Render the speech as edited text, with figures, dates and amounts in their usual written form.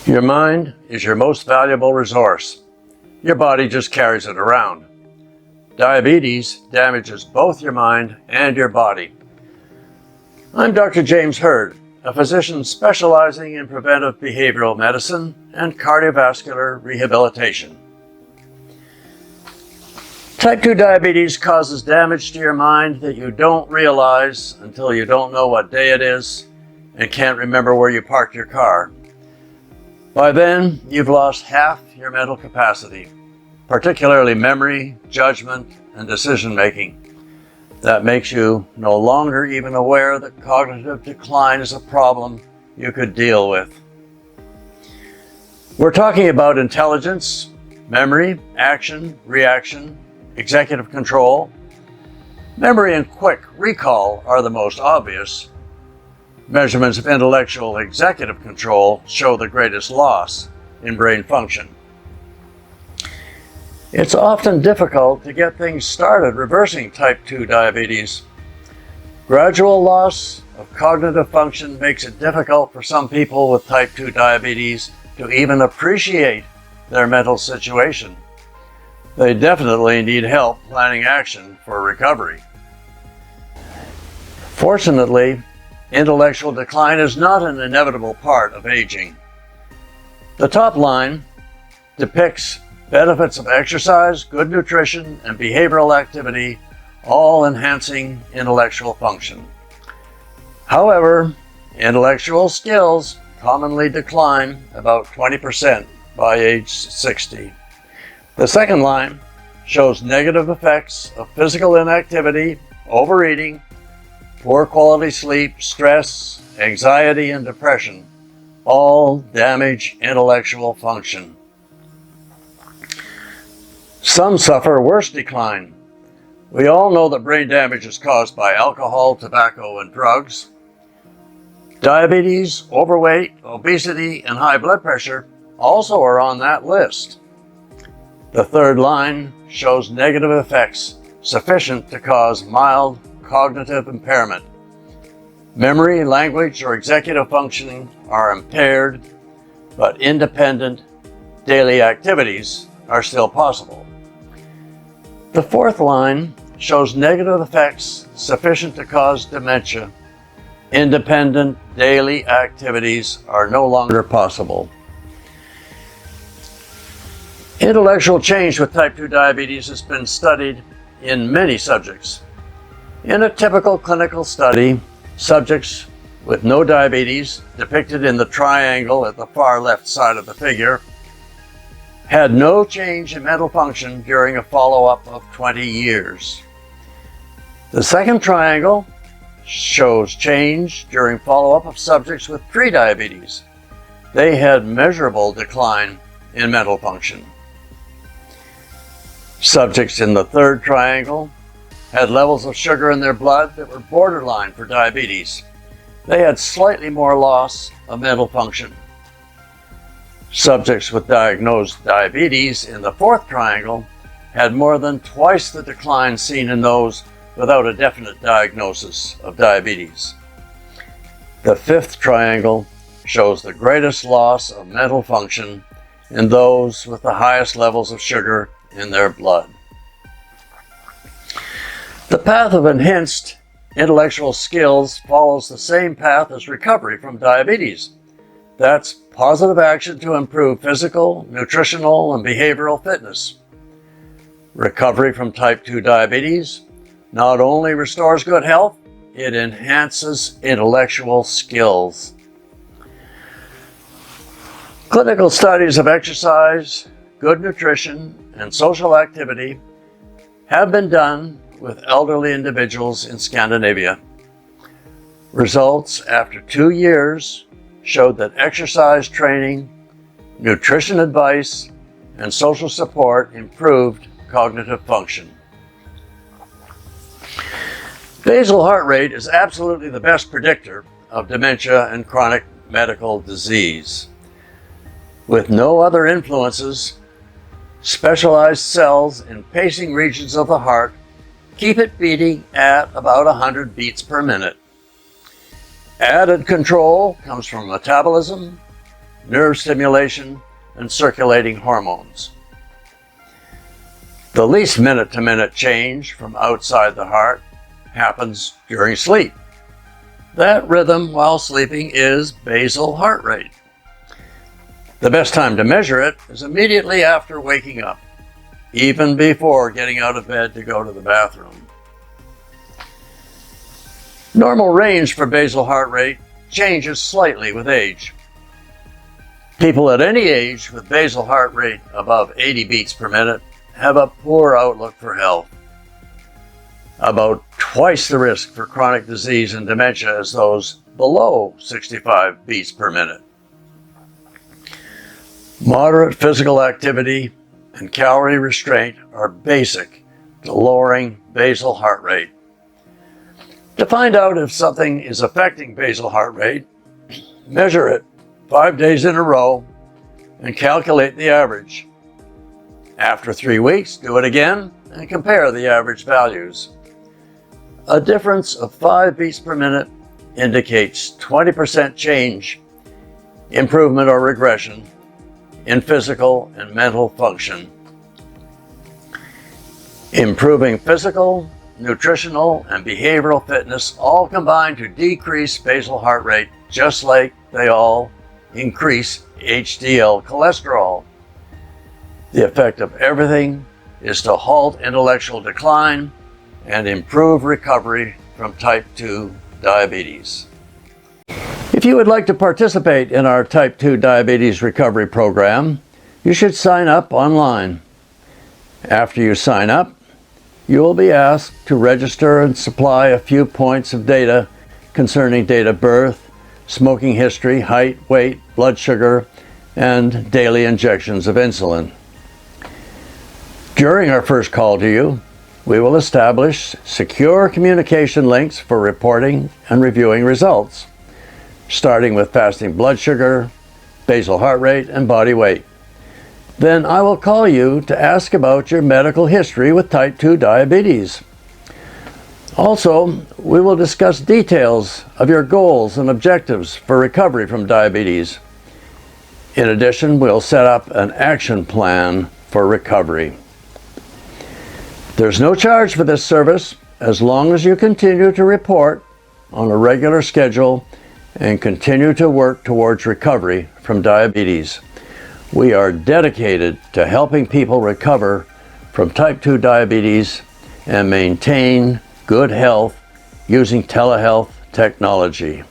Your mind is your most valuable resource. Your body just carries it around. Diabetes damages both your mind and your body. I'm Dr. James Hurd, a physician specializing in preventive behavioral medicine and cardiovascular rehabilitation. Type 2 diabetes causes damage to your mind that you don't realize until you don't know what day it is and can't remember where you parked your car. By then, you've lost half your mental capacity, particularly memory, judgment, and decision-making. That makes you no longer even aware that cognitive decline is a problem you could deal with. We're talking about intelligence, memory, action, reaction, executive control. Memory and quick recall are the most obvious. Measurements of intellectual executive control show the greatest loss in brain function. It's often difficult to get things started reversing type 2 diabetes. Gradual loss of cognitive function makes it difficult for some people with type 2 diabetes to even appreciate their mental situation. They definitely need help planning action for recovery. Fortunately, intellectual decline is not an inevitable part of aging. The top line depicts benefits of exercise, good nutrition, and behavioral activity, all enhancing intellectual function. However, intellectual skills commonly decline about 20% by age 60. The second line shows negative effects of physical inactivity, overeating, poor quality sleep, stress, anxiety, and depression all damage intellectual function. Some suffer worse decline. We all know that brain damage is caused by alcohol, tobacco, and drugs. Diabetes, overweight, obesity, and high blood pressure also are on that list. The third line shows negative effects sufficient to cause mild cognitive impairment. Memory, language, or executive functioning are impaired, but independent daily activities are still possible. The fourth line shows negative effects sufficient to cause dementia. Independent daily activities are no longer possible. Intellectual change with type 2 diabetes has been studied in many subjects. In a typical clinical study, subjects with no diabetes, depicted in the triangle at the far left side of the figure, had no change in mental function during a follow-up of 20 years. The second triangle shows change during follow-up of subjects with prediabetes. They had measurable decline in mental function. Subjects in the third triangle had levels of sugar in their blood that were borderline for diabetes. They had slightly more loss of mental function. Subjects with diagnosed diabetes in the fourth triangle had more than twice the decline seen in those without a definite diagnosis of diabetes. The fifth triangle shows the greatest loss of mental function in those with the highest levels of sugar in their blood. The path of enhanced intellectual skills follows the same path as recovery from diabetes. That's positive action to improve physical, nutritional, and behavioral fitness. Recovery from type 2 diabetes not only restores good health, it enhances intellectual skills. Clinical studies of exercise, good nutrition, and social activity have been done with elderly individuals in Scandinavia. Results after 2 years showed that exercise training, nutrition advice, and social support improved cognitive function. Basal heart rate is absolutely the best predictor of dementia and chronic medical disease. With no other influences, specialized cells in pacing regions of the heart keep it beating at about 100 beats per minute. Added control comes from metabolism, nerve stimulation, and circulating hormones. The least minute-to-minute change from outside the heart happens during sleep. That rhythm while sleeping is basal heart rate. The best time to measure it is immediately after waking up, even before getting out of bed to go to the bathroom. Normal range for basal heart rate changes slightly with age. People at any age with basal heart rate above 80 beats per minute have a poor outlook for health. About twice the risk for chronic disease and dementia as those below 65 beats per minute. Moderate physical activity and calorie restraint are basic to lowering basal heart rate. To find out if something is affecting basal heart rate, measure it 5 days in a row and calculate the average. After 3 weeks, do it again and compare the average values. A difference of 5 beats per minute indicates 20% change, improvement or regression in physical and mental function. Improving physical, nutritional, and behavioral fitness all combine to decrease basal heart rate, just like they all increase HDL cholesterol. The effect of everything is to halt intellectual decline and improve recovery from type 2 diabetes. If you would like to participate in our type 2 diabetes recovery program, you should sign up online. After you sign up, you will be asked to register and supply a few points of data concerning date of birth, smoking history, height, weight, blood sugar, and daily injections of insulin. During our first call to you, we will establish secure communication links for reporting and reviewing results, starting with fasting blood sugar, basal heart rate, and body weight. Then I will call you to ask about your medical history with type 2 diabetes. Also, we will discuss details of your goals and objectives for recovery from diabetes. In addition, we'll set up an action plan for recovery. There's no charge for this service as long as you continue to report on a regular schedule and continue to work towards recovery from diabetes. We are dedicated to helping people recover from type 2 diabetes and maintain good health using telehealth technology.